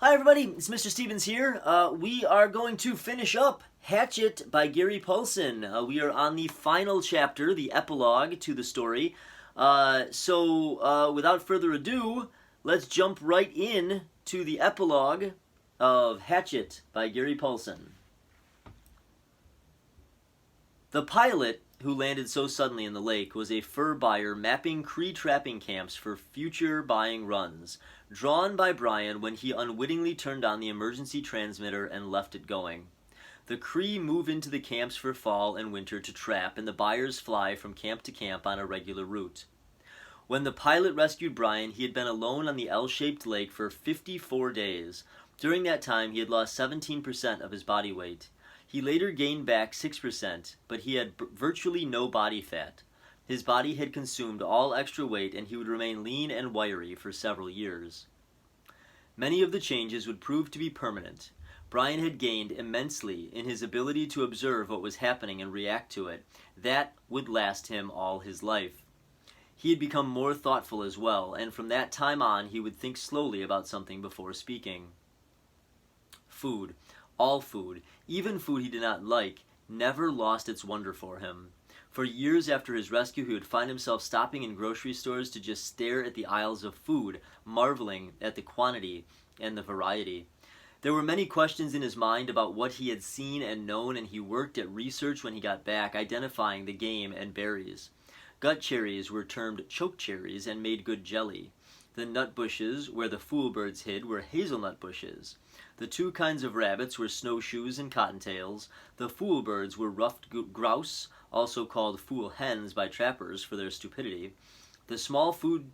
Hi everybody, it's Mr. Stevens here. We are going to finish up Hatchet by Gary Paulsen. We are on the final chapter, the epilogue to the story. Without further ado, let's jump right in to the epilogue of Hatchet by Gary Paulsen. The pilot who landed so suddenly in the lake was a fur buyer mapping Cree trapping camps for future buying runs, drawn by Brian when he unwittingly turned on the emergency transmitter and left it going. The Cree move into the camps for fall and winter to trap, and the buyers fly from camp to camp on a regular route. When the pilot rescued Brian, he had been alone on the L-shaped lake for 54 days. During that time, he had lost 17% of his body weight. He later gained back 6%, but he had virtually no body fat. His body had consumed all extra weight, and he would remain lean and wiry for several years. Many of the changes would prove to be permanent. Brian had gained immensely in his ability to observe what was happening and react to it. That would last him all his life. He had become more thoughtful as well, and from that time on he would think slowly about something before speaking. Food, all food, even food he did not like, never lost its wonder for him. For years after his rescue, he would find himself stopping in grocery stores to just stare at the aisles of food, marveling at the quantity and the variety. There were many questions in his mind about what he had seen and known, and he worked at research when he got back, identifying the game and berries. Gut cherries were termed choke cherries and made good jelly. The nut bushes where the fool birds hid were hazelnut bushes. The two kinds of rabbits were snowshoes and cottontails. The fool birds were ruffed grouse, also called fool hens by trappers for their stupidity. The small food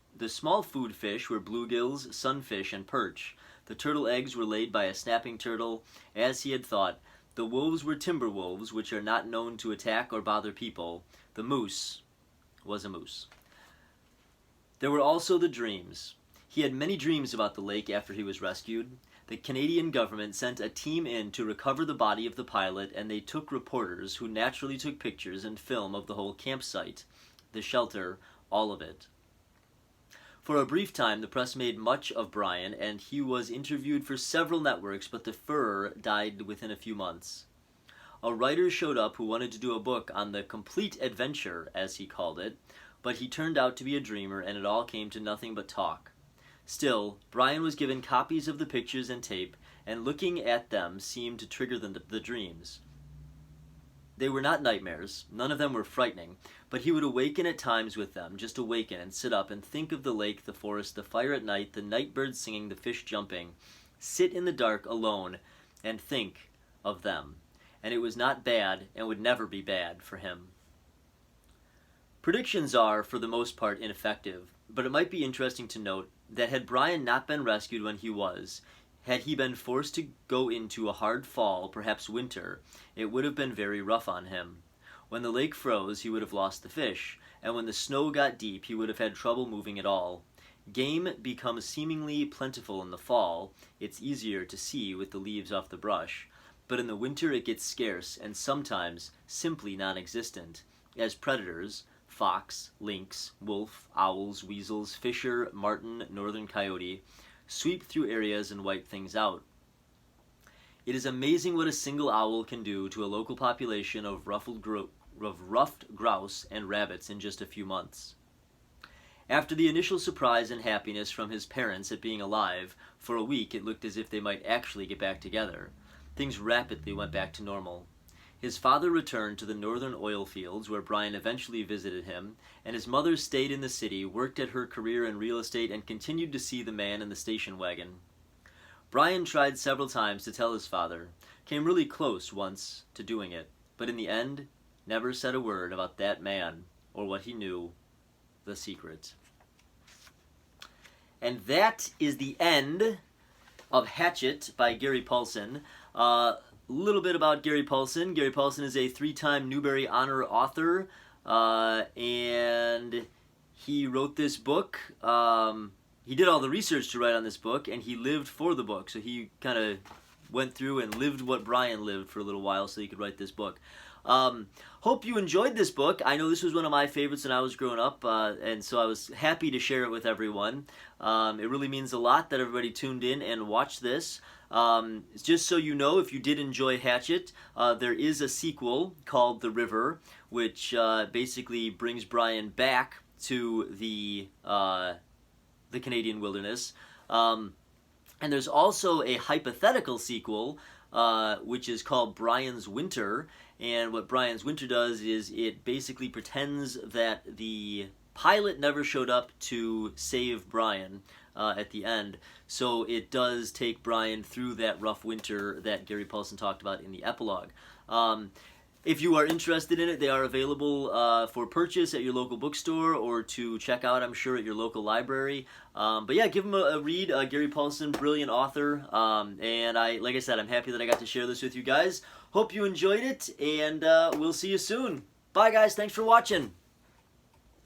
fish were bluegills, sunfish, and perch. The turtle eggs were laid by a snapping turtle, as he had thought. The wolves were timber wolves, which are not known to attack or bother people. The moose was a moose. There were also the dreams. He had many dreams about the lake after he was rescued. The Canadian government sent a team in to recover the body of the pilot, and they took reporters who naturally took pictures and film of the whole campsite, the shelter, all of it. For a brief time, the press made much of Brian, and he was interviewed for several networks, but the fur died within a few months. A writer showed up who wanted to do a book on the complete adventure, as he called it, but he turned out to be a dreamer, and it all came to nothing but talk. Still, Brian was given copies of the pictures and tape, and looking at them seemed to trigger the dreams. They were not nightmares, none of them were frightening, but he would awaken at times with them, just awaken and sit up and think of the lake, the forest, the fire at night, the night birds singing, the fish jumping, sit in the dark alone and think of them. And it was not bad and would never be bad for him. Predictions are, for the most part, ineffective, but it might be interesting to note that had Brian not been rescued when he was, had he been forced to go into a hard fall, perhaps winter, it would have been very rough on him. When the lake froze, he would have lost the fish, and when the snow got deep, he would have had trouble moving at all. Game becomes seemingly plentiful in the fall. It's easier to see with the leaves off the brush, but in the winter it gets scarce and sometimes simply non-existent, as predators, fox, lynx, wolf, owls, weasels, fisher, marten, northern coyote, sweep through areas and wipe things out. It is amazing what a single owl can do to a local population of ruffed grouse and rabbits in just a few months. After the initial surprise and happiness from his parents at being alive, for a week it looked as if they might actually get back together. Things rapidly went back to normal. His father returned to the northern oil fields, where Brian eventually visited him, and his mother stayed in the city, worked at her career in real estate, and continued to see the man in the station wagon. Brian tried several times to tell his father, came really close once to doing it, but in the end, never said a word about that man, or what he knew, the secret. And that is the end of Hatchet by Gary Paulsen. Little bit about Gary Paulsen. Gary Paulsen is a 3-time Newbery Honor author, and he wrote this book. He did all the research to write on this book, and he lived for the book, so he kind of went through and lived what Brian lived for a little while so he could write this book. Hope you enjoyed this book. I know this was one of my favorites when I was growing up, and so I was happy to share it with everyone. It really means a lot that everybody tuned in and watched this. Just so you know, if you did enjoy Hatchet, there is a sequel called The River, which basically brings Brian back to the Canadian wilderness. And there's also a hypothetical sequel, which is called Brian's Winter. And what Brian's Winter does is it basically pretends that the pilot never showed up to save Brian at the end. So it does take Brian through that rough winter that Gary Paulsen talked about in the epilogue. If you are interested in it, they are available for purchase at your local bookstore or to check out, I'm sure, at your local library. But yeah, give them a read. Gary Paulsen, brilliant author. And like I said, I'm happy that I got to share this with you guys. Hope you enjoyed it, and we'll see you soon. Bye, guys. Thanks for watching.